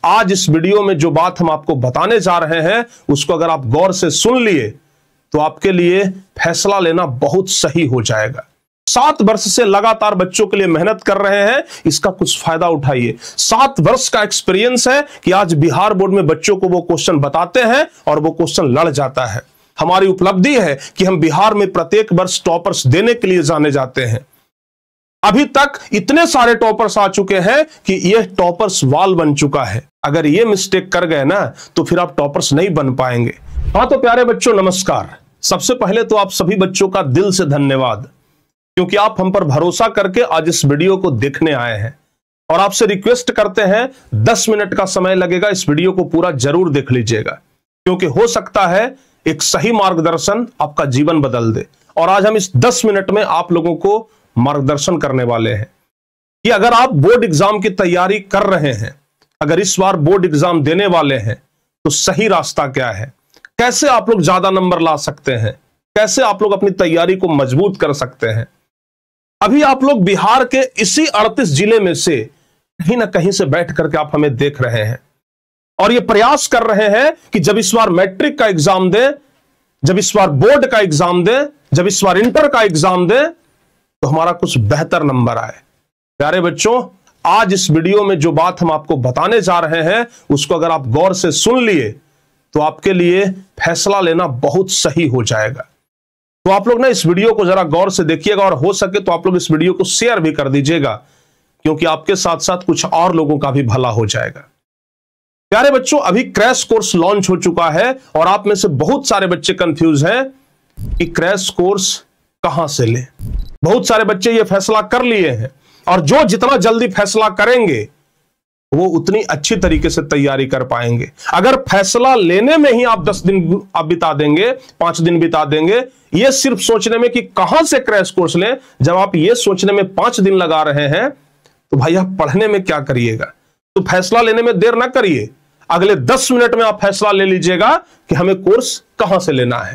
आज इस वीडियो में जो बात हम आपको बताने जा रहे हैं उसको अगर आप गौर से सुन लिए तो आपके लिए फैसला लेना बहुत सही हो जाएगा। 7 वर्ष से लगातार बच्चों के लिए मेहनत कर रहे हैं, इसका कुछ फायदा उठाइए। 7 वर्ष का एक्सपीरियंस है कि आज बिहार बोर्ड में बच्चों को वो क्वेश्चन बताते हैं और वो क्वेश्चन लड़ जाता है। हमारी उपलब्धि है कि हम बिहार में प्रत्येक वर्ष टॉपर्स देने के लिए जाने जाते हैं। अभी तक इतने सारे टॉपर्स आ चुके हैं कि यह टॉपर्स वाल बन चुका है। अगर ये मिस्टेक कर गए ना तो फिर आप टॉपर्स नहीं बन पाएंगे। हाँ तो प्यारे बच्चों नमस्कार। सबसे पहले तो आप सभी बच्चों का दिल से धन्यवाद, क्योंकि आप हम पर भरोसा करके आज इस वीडियो को देखने आए हैं। और आपसे रिक्वेस्ट करते हैं 10 मिनट का समय लगेगा, इस वीडियो को पूरा जरूर देख लीजिएगा, क्योंकि हो सकता है एक सही मार्गदर्शन आपका जीवन बदल दे। और आज हम इस 10 मिनट में आप लोगों को मार्गदर्शन करने वाले हैं कि अगर आप बोर्ड एग्जाम की तैयारी कर रहे हैं, अगर इस बार बोर्ड एग्जाम देने वाले हैं, तो सही रास्ता क्या है, कैसे आप लोग ज्यादा नंबर ला सकते हैं, कैसे आप लोग अपनी तैयारी को मजबूत कर सकते हैं। अभी आप लोग बिहार के इसी 38 जिले में से कहीं ना कहीं से बैठ करके आप हमें देख रहे हैं और ये प्रयास कर रहे हैं कि जब इस बार मैट्रिक का एग्जाम दें, जब इस बार बोर्ड का एग्जाम दें, जब इस बार इंटर का एग्जाम दें, तो हमारा कुछ बेहतर नंबर आए। प्यारे बच्चों, आज इस वीडियो में जो बात हम आपको बताने जा रहे हैं उसको अगर आप गौर से सुन लिए तो आपके लिए फैसला लेना बहुत सही हो जाएगा। तो आप लोग ना इस वीडियो को जरा गौर से देखिएगा और हो सके तो आप लोग इस वीडियो को शेयर भी कर दीजिएगा, क्योंकि आपके साथ साथ कुछ और लोगों का भी भला हो जाएगा। प्यारे बच्चों, अभी क्रैश कोर्स लॉन्च हो चुका है और आप में से बहुत सारे बच्चे कंफ्यूज हैं कि क्रैश कोर्स कहां से लें। बहुत सारे बच्चे ये फैसला कर लिए हैं और जो जितना जल्दी फैसला करेंगे वो उतनी अच्छी तरीके से तैयारी कर पाएंगे। अगर फैसला लेने में ही आप 10 दिन आप बिता देंगे, 5 दिन बिता देंगे ये सिर्फ सोचने में कि कहां से क्रैश कोर्स लें, जब आप ये सोचने में 5 दिन लगा रहे हैं तो भाई आप पढ़ने में क्या करिएगा। तो फैसला लेने में देर ना करिए, अगले 10 मिनट में आप फैसला ले लीजिएगा कि हमें कोर्स कहां से लेना है।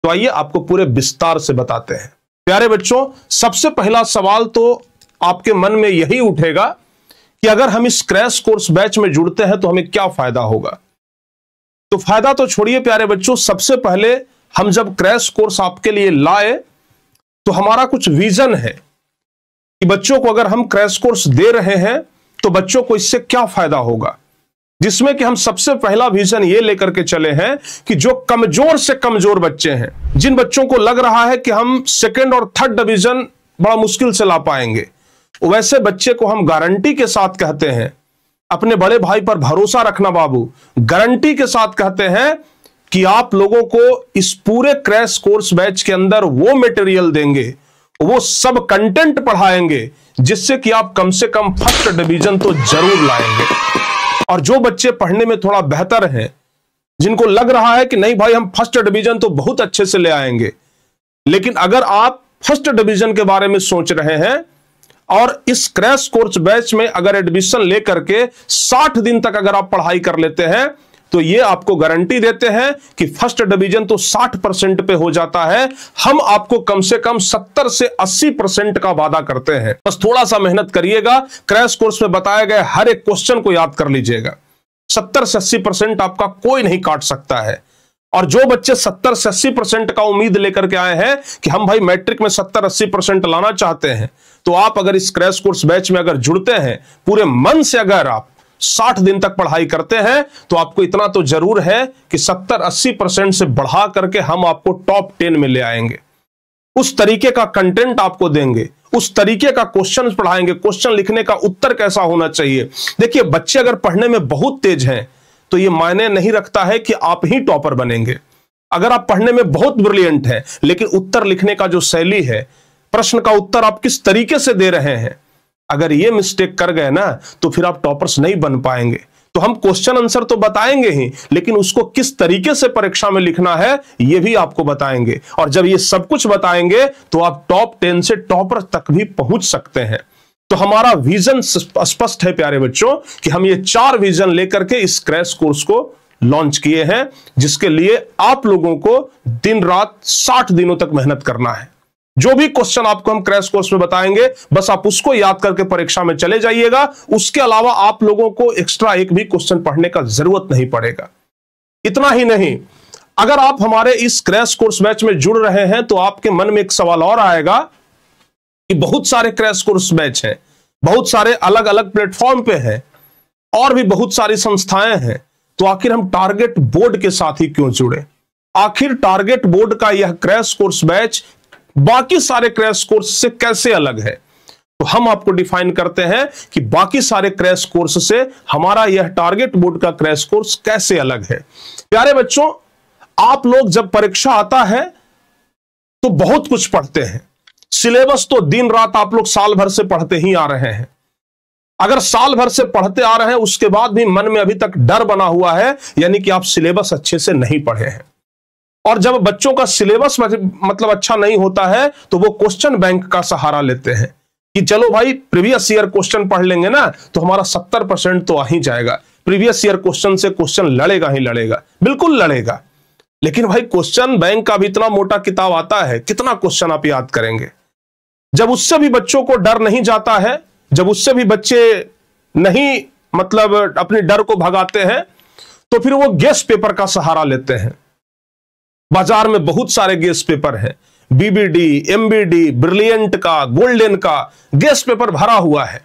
तो आइए आपको पूरे विस्तार से बताते हैं। प्यारे बच्चों, सबसे पहला सवाल तो आपके मन में यही उठेगा कि अगर हम इस क्रैश कोर्स बैच में जुड़ते हैं तो हमें क्या फायदा होगा। तो फायदा तो छोड़िए प्यारे बच्चों, सबसे पहले हम जब क्रैश कोर्स आपके लिए लाए तो हमारा कुछ विजन है कि बच्चों को अगर हम क्रैश कोर्स दे रहे हैं तो बच्चों को इससे क्या फायदा होगा, जिसमें कि हम सबसे पहला विजन ये लेकर के चले हैं कि जो कमजोर से कमजोर बच्चे हैं, जिन बच्चों को लग रहा है कि हम 2nd और 3rd डिवीजन बड़ा मुश्किल से ला पाएंगे, वैसे बच्चे को हम गारंटी के साथ कहते हैं, अपने बड़े भाई पर भरोसा रखना बाबू, गारंटी के साथ कहते हैं कि आप लोगों को इस पूरे क्रैश कोर्स बैच के अंदर वो मटेरियल देंगे, वो सब कंटेंट पढ़ाएंगे जिससे कि आप कम से कम 1st डिवीजन तो जरूर लाएंगे। और जो बच्चे पढ़ने में थोड़ा बेहतर हैं, जिनको लग रहा है कि नहीं भाई हम 1st डिवीजन तो बहुत अच्छे से ले आएंगे, लेकिन अगर आप 1st डिवीजन के बारे में सोच रहे हैं और इस क्रैश कोर्स बैच में अगर एडमिशन लेकर के 60 दिन तक अगर आप पढ़ाई कर लेते हैं तो ये आपको गारंटी देते हैं कि 1st डिवीजन तो 60% पे हो जाता है। हम आपको कम से कम 70 से 80% का वादा करते हैं। बस थोड़ा सा मेहनत करिएगा, क्रैश कोर्स में बताए गए हर एक क्वेश्चन को याद कर लीजिएगा। 70 से 80% आपका कोई नहीं काट सकता है। और जो बच्चे 70 से 80% का उम्मीद लेकर के आए हैं कि हम भाई मैट्रिक में 70-80% लाना चाहते हैं, तो आप अगर इस क्रैश कोर्स बैच में अगर जुड़ते हैं, पूरे मन से अगर आप 60 दिन तक पढ़ाई करते हैं, तो आपको इतना तो जरूर है कि 70-80% से बढ़ा करके हम आपको टॉप 10 में ले आएंगे। उस तरीके का कंटेंट आपको देंगे, उस तरीके का क्वेश्चन पढ़ाएंगे, क्वेश्चन लिखने का उत्तर कैसा होना चाहिए। देखिए, बच्चे अगर पढ़ने में बहुत तेज हैं तो ये मायने नहीं रखता है कि आप ही टॉपर बनेंगे। अगर आप पढ़ने में बहुत ब्रिलियंट हैं लेकिन उत्तर लिखने का जो शैली है, प्रश्न का उत्तर आप किस तरीके से दे रहे हैं, अगर ये मिस्टेक कर गए ना तो फिर आप टॉपर्स नहीं बन पाएंगे। तो हम क्वेश्चन आंसर तो बताएंगे ही, लेकिन उसको किस तरीके से परीक्षा में लिखना है ये भी आपको बताएंगे। और जब ये सब कुछ बताएंगे तो आप टॉप 10 से टॉपर तक भी पहुंच सकते हैं। तो हमारा विजन स्पष्ट है प्यारे बच्चों कि हम ये 4 विजन लेकर के इस क्रैश कोर्स को लॉन्च किए हैं, जिसके लिए आप लोगों को दिन रात 60 दिनों तक मेहनत करना है। जो भी क्वेश्चन आपको हम क्रैश कोर्स में बताएंगे बस आप उसको याद करके परीक्षा में चले जाइएगा। उसके अलावा आप लोगों को एक्स्ट्रा एक भी क्वेश्चन पढ़ने का जरूरत नहीं पड़ेगा। इतना ही नहीं, अगर आप हमारे इस क्रैश कोर्स बैच में जुड़ रहे हैं तो आपके मन में एक सवाल और आएगा कि बहुत सारे क्रैश कोर्स बैच हैं, बहुत सारे अलग अलग प्लेटफॉर्म पे हैं और भी बहुत सारी संस्थाएं हैं, तो आखिर हम टारगेट बोर्ड के साथ ही क्यों जुड़े? आखिर टारगेट बोर्ड का यह क्रैश कोर्स बैच बाकी सारे क्रैश कोर्स से कैसे अलग है? तो हम आपको डिफाइन करते हैं कि बाकी सारे क्रैश कोर्स से हमारा यह टारगेट बोर्ड का क्रैश कोर्स कैसे अलग है। प्यारे बच्चों, आप लोग जब परीक्षा आता है तो बहुत कुछ पढ़ते हैं। सिलेबस तो दिन रात आप लोग साल भर से पढ़ते ही आ रहे हैं। अगर साल भर से पढ़ते आ रहे हैं उसके बाद भी मन में अभी तक डर बना हुआ है, यानी कि आप सिलेबस अच्छे से नहीं पढ़े हैं। और जब बच्चों का सिलेबस मतलब अच्छा नहीं होता है तो वो क्वेश्चन बैंक का सहारा लेते हैं कि चलो भाई प्रीवियस ईयर क्वेश्चन पढ़ लेंगे ना तो हमारा 70% तो आ ही जाएगा। प्रीवियस ईयर क्वेश्चन से क्वेश्चन लड़ेगा ही लड़ेगा, बिल्कुल लड़ेगा। लेकिन भाई क्वेश्चन बैंक का भी इतना मोटा किताब आता है, कितना क्वेश्चन आप याद करेंगे? जब उससे भी बच्चों को डर नहीं जाता है, जब उससे भी बच्चे नहीं मतलब अपने डर को भगाते हैं, तो फिर वो गेस पेपर का सहारा लेते हैं। बाजार में बहुत सारे गेस पेपर हैं, बीबीडी, एमबीडी, ब्रिलियंट का, गोल्डन का गेस पेपर भरा हुआ है।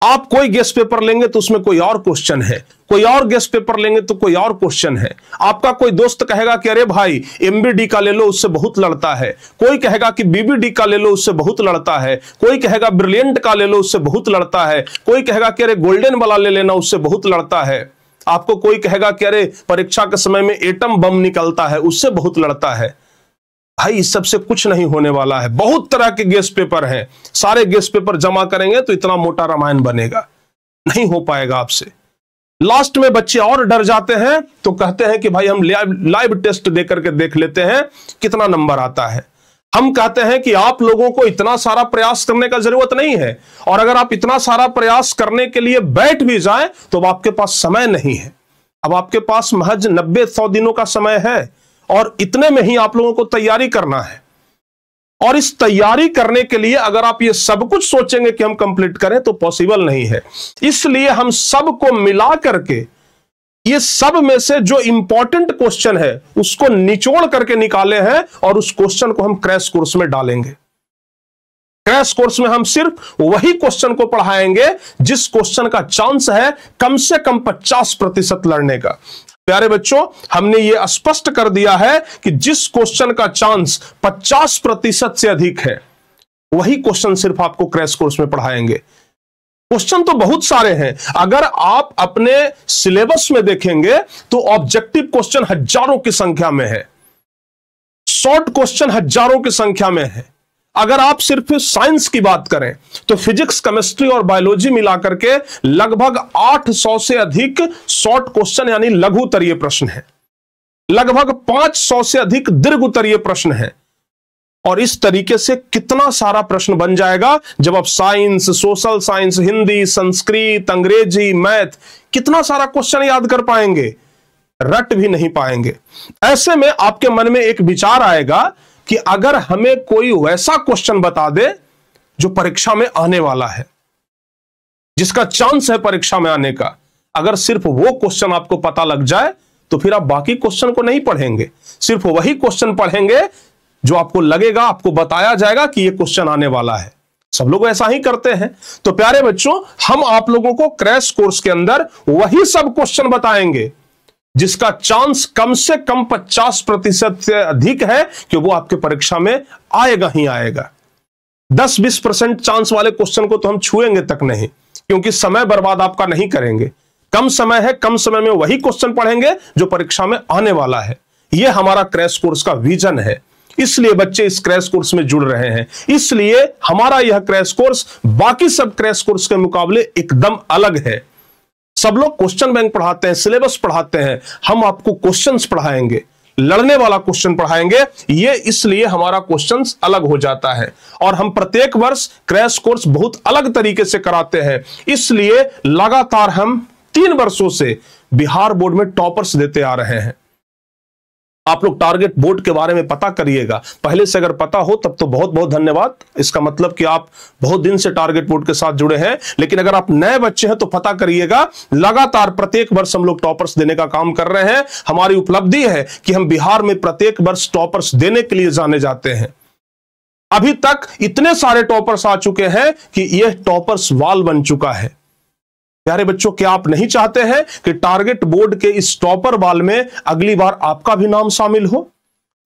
आप कोई गेस पेपर लेंगे तो उसमें कोई और क्वेश्चन है, कोई और गेस पेपर लेंगे तो कोई और क्वेश्चन है। आपका कोई दोस्त कहेगा कि अरे भाई एमबीडी का ले लो, उससे बहुत लड़ता है। कोई कहेगा कि बीबीडी का ले लो, उससे बहुत लड़ता है। कोई कहेगा ब्रिलियंट का ले लो, उससे बहुत लड़ता है। कोई कहेगा कि अरे गोल्डन वाला ले लेना, उससे बहुत लड़ता है। आपको कोई कहेगा कि अरे परीक्षा के समय में एटम बम निकलता है, उससे बहुत लड़ता है। भाई इस सबसे कुछ नहीं होने वाला है। बहुत तरह के गेस पेपर हैं, सारे गेस पेपर जमा करेंगे तो इतना मोटा रामायण बनेगा, नहीं हो पाएगा आपसे। लास्ट में बच्चे और डर जाते हैं तो कहते हैं कि भाई हम लाइव टेस्ट देकर के देख लेते हैं कितना नंबर आता है। हम कहते हैं कि आप लोगों को इतना सारा प्रयास करने का जरूरत नहीं है, और अगर आप इतना सारा प्रयास करने के लिए बैठ भी जाएं तो अब आपके पास समय नहीं है। अब आपके पास महज 90-100 दिनों का समय है और इतने में ही आप लोगों को तैयारी करना है। और इस तैयारी करने के लिए अगर आप ये सब कुछ सोचेंगे कि हम कंप्लीट करें तो पॉसिबल नहीं है। इसलिए हम सबको मिला करके ये सब में से जो इंपॉर्टेंट क्वेश्चन है उसको निचोड़ करके निकाले हैं और उस क्वेश्चन को हम क्रैश कोर्स में डालेंगे। क्रैश कोर्स में हम सिर्फ वही क्वेश्चन को पढ़ाएंगे जिस क्वेश्चन का चांस है कम से कम 50% लड़ने का। प्यारे बच्चों, हमने ये स्पष्ट कर दिया है कि जिस क्वेश्चन का चांस 50% से अधिक है वही क्वेश्चन सिर्फ आपको क्रैश कोर्स में पढ़ाएंगे। क्वेश्चन तो बहुत सारे हैं। अगर आप अपने सिलेबस में देखेंगे तो ऑब्जेक्टिव क्वेश्चन हजारों की संख्या में है, शॉर्ट क्वेश्चन हजारों की संख्या में है। अगर आप सिर्फ साइंस की बात करें तो फिजिक्स, केमिस्ट्री और बायोलॉजी मिलाकर के लगभग 800 से अधिक शॉर्ट क्वेश्चन यानी लघु उत्तरीय प्रश्न है, लगभग 500 से अधिक दीर्घ उत्तरीय प्रश्न है। और इस तरीके से कितना सारा प्रश्न बन जाएगा जब आप science, social science, Hindi, Sanskrit, अंग्रेजी, मैथ, कितना सारा क्वेश्चन याद कर पाएंगे? रट भी नहीं पाएंगे। ऐसे में आपके मन में एक विचार आएगा कि अगर हमें कोई वैसा क्वेश्चन बता दे जो परीक्षा में आने वाला है, जिसका चांस है परीक्षा में आने का, अगर सिर्फ वो क्वेश्चन आपको पता लग जाए तो फिर आप बाकी क्वेश्चन को नहीं पढ़ेंगे, सिर्फ वही क्वेश्चन पढ़ेंगे जो आपको लगेगा, आपको बताया जाएगा कि ये क्वेश्चन आने वाला है। सब लोग ऐसा ही करते हैं। तो प्यारे बच्चों, हम आप लोगों को क्रैश कोर्स के अंदर वही सब क्वेश्चन बताएंगे जिसका चांस कम से कम 50% से अधिक है कि वो आपके परीक्षा में आएगा ही आएगा। 10-20% चांस वाले क्वेश्चन को तो हम छुएंगे तक नहीं, क्योंकि समय बर्बाद आपका नहीं करेंगे। कम समय है, कम समय में वही क्वेश्चन पढ़ेंगे जो परीक्षा में आने वाला है। यह हमारा क्रैश कोर्स का विजन है। इसलिए बच्चे इस क्रैश कोर्स में जुड़ रहे हैं। इसलिए हमारा यह क्रैश कोर्स बाकी सब क्रैश कोर्स के मुकाबले एकदम अलग है। सब लोग क्वेश्चन बैंक पढ़ाते हैं, सिलेबस पढ़ाते हैं, हम आपको क्वेश्चंस पढ़ाएंगे, लड़ने वाला क्वेश्चन पढ़ाएंगे। ये इसलिए हमारा क्वेश्चंस अलग हो जाता है। और हम प्रत्येक वर्ष क्रैश कोर्स बहुत अलग तरीके से कराते हैं। इसलिए लगातार हम 3 वर्षों से बिहार बोर्ड में टॉपर्स देते आ रहे हैं। आप लोग टारगेट बोर्ड के बारे में पता करिएगा। पहले से अगर पता हो तब तो बहुत बहुत धन्यवाद, इसका मतलब कि आप बहुत दिन से टारगेट बोर्ड के साथ जुड़े हैं। लेकिन अगर आप नए बच्चे हैं तो पता करिएगा, लगातार प्रत्येक वर्ष हम लोग टॉपर्स देने का काम कर रहे हैं। हमारी उपलब्धि है कि हम बिहार में प्रत्येक वर्ष टॉपर्स देने के लिए जाने जाते हैं। अभी तक इतने सारे टॉपर्स आ चुके हैं कि यह टॉपर्स वॉल बन चुका है। प्यारे बच्चों, क्या आप नहीं चाहते हैं कि टारगेट बोर्ड के इस टॉपर वाल में अगली बार आपका भी नाम शामिल हो?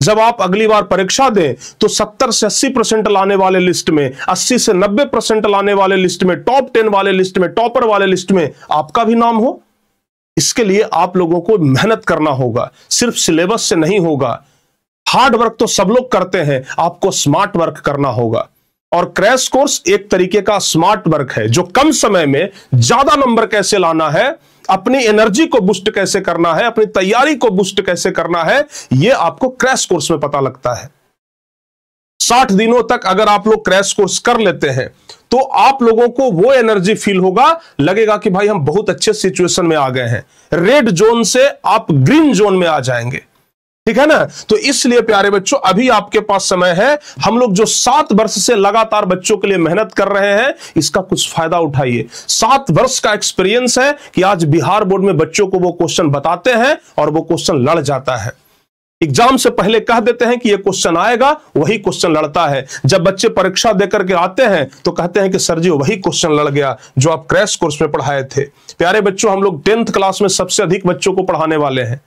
जब आप अगली बार परीक्षा दें तो 70 से 80% लाने वाले लिस्ट में, 80 से 90% लाने वाले लिस्ट में, टॉप 10 वाले लिस्ट में, टॉपर वाले लिस्ट में आपका भी नाम हो। इसके लिए आप लोगों को मेहनत करना होगा, सिर्फ सिलेबस से नहीं होगा। हार्ड वर्क तो सब लोग करते हैं, आपको स्मार्ट वर्क करना होगा। और क्रैश कोर्स एक तरीके का स्मार्ट वर्क है, जो कम समय में ज्यादा नंबर कैसे लाना है, अपनी एनर्जी को बूस्ट कैसे करना है, अपनी तैयारी को बूस्ट कैसे करना है, यह आपको क्रैश कोर्स में पता लगता है। 60 दिनों तक अगर आप लोग क्रैश कोर्स कर लेते हैं तो आप लोगों को वो एनर्जी फील होगा, लगेगा कि भाई हम बहुत अच्छे सिचुएशन में आ गए हैं। रेड जोन से आप ग्रीन जोन में आ जाएंगे, ठीक है ना। तो इसलिए प्यारे बच्चों, अभी आपके पास समय है। हम लोग जो 7 वर्ष से लगातार बच्चों के लिए मेहनत कर रहे हैं, इसका कुछ फायदा उठाइए। 7 वर्ष का एक्सपीरियंस है कि आज बिहार बोर्ड में बच्चों को वो क्वेश्चन बताते हैं और वो क्वेश्चन लड़ जाता है। एग्जाम से पहले कह देते हैं कि ये क्वेश्चन आएगा, वही क्वेश्चन लड़ता है। जब बच्चे परीक्षा देकर के आते हैं तो कहते हैं कि सर जी वही क्वेश्चन लड़ गया जो आप क्रैश कोर्स में पढ़ाए थे। प्यारे बच्चों, हम लोग 10th क्लास में सबसे अधिक बच्चों को पढ़ाने वाले हैं।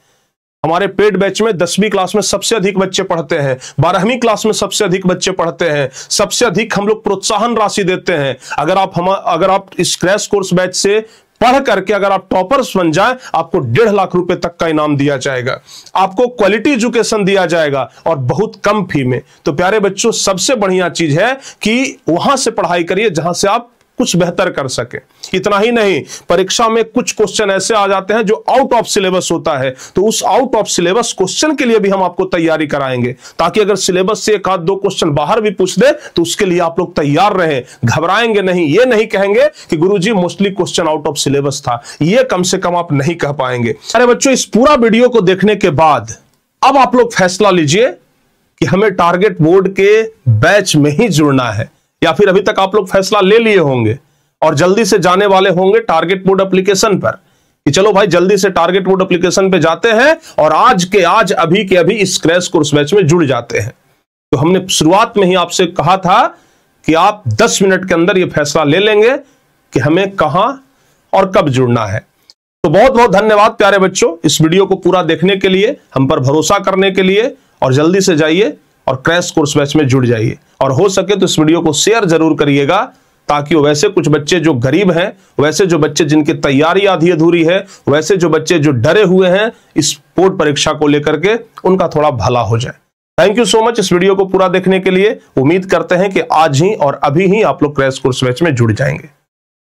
हमारे पेड बैच में 10वीं क्लास में सबसे अधिक बच्चे पढ़ते हैं, 12वीं क्लास में सबसे अधिक बच्चे पढ़ते हैं। सबसे अधिक हम लोग प्रोत्साहन राशि देते हैं। अगर आप इस क्रैश कोर्स बैच से पढ़ करके अगर आप टॉपर्स बन जाएं, आपको 1.5 लाख रुपए तक का इनाम दिया जाएगा, आपको क्वालिटी एजुकेशन दिया जाएगा और बहुत कम फी में। तो प्यारे बच्चों, सबसे बढ़िया चीज है कि वहां से पढ़ाई करिए जहां से आप कुछ बेहतर कर सके। इतना ही नहीं, परीक्षा में कुछ क्वेश्चन ऐसे आ जाते हैं जो आउट ऑफ सिलेबस होता है, तो उस आउट ऑफ सिलेबस क्वेश्चन के लिए भी हम आपको तैयारी कराएंगे, ताकि अगर सिलेबस से 1-2 क्वेश्चन बाहर भी पूछ दे तो उसके लिए आप लोग तैयार रहें, घबराएंगे नहीं। ये नहीं कहेंगे कि गुरुजी mostly question out of syllabus था, ये कम से कम आप नहीं कह पाएंगे। अरे बच्चों, इस पूरा वीडियो को देखने के बाद अब आप लोग फैसला लीजिए कि हमें टारगेट बोर्ड के बैच में ही जुड़ना है, या फिर अभी तक आप लोग फैसला ले लिए होंगे और जल्दी से जाने वाले होंगे टारगेट बोर्ड एप्लीकेशन पर कि चलो भाई जल्दी से टारगेट बोर्ड एप्लीकेशन पे जाते हैं और आज के आज अभी के अभी इस क्रैश कोर्स बैच में जुड़ जाते हैं। तो हमने शुरुआत में ही आपसे कहा था कि आप 10 मिनट के अंदर यह फैसला ले लेंगे कि हमें कहां और कब जुड़ना है। तो बहुत बहुत धन्यवाद प्यारे बच्चों, इस वीडियो को पूरा देखने के लिए, हम पर भरोसा करने के लिए, और जल्दी से जाइए और क्रैश कोर्स बैच में जुड़ जाइए। और हो सके तो इस वीडियो को शेयर जरूर करिएगा, ताकि वैसे कुछ बच्चे जो गरीब हैं, वैसे जो बच्चे जिनकी तैयारी आधी अधूरी है, वैसे जो बच्चे जो डरे हुए हैं इस बोर्ड परीक्षा को लेकर के, उनका थोड़ा भला हो जाए। थैंक यू सो मच इस वीडियो को पूरा देखने के लिए। उम्मीद करते हैं कि आज ही और अभी ही आप लोग क्रैश कोर्स बैच में जुड़ जाएंगे।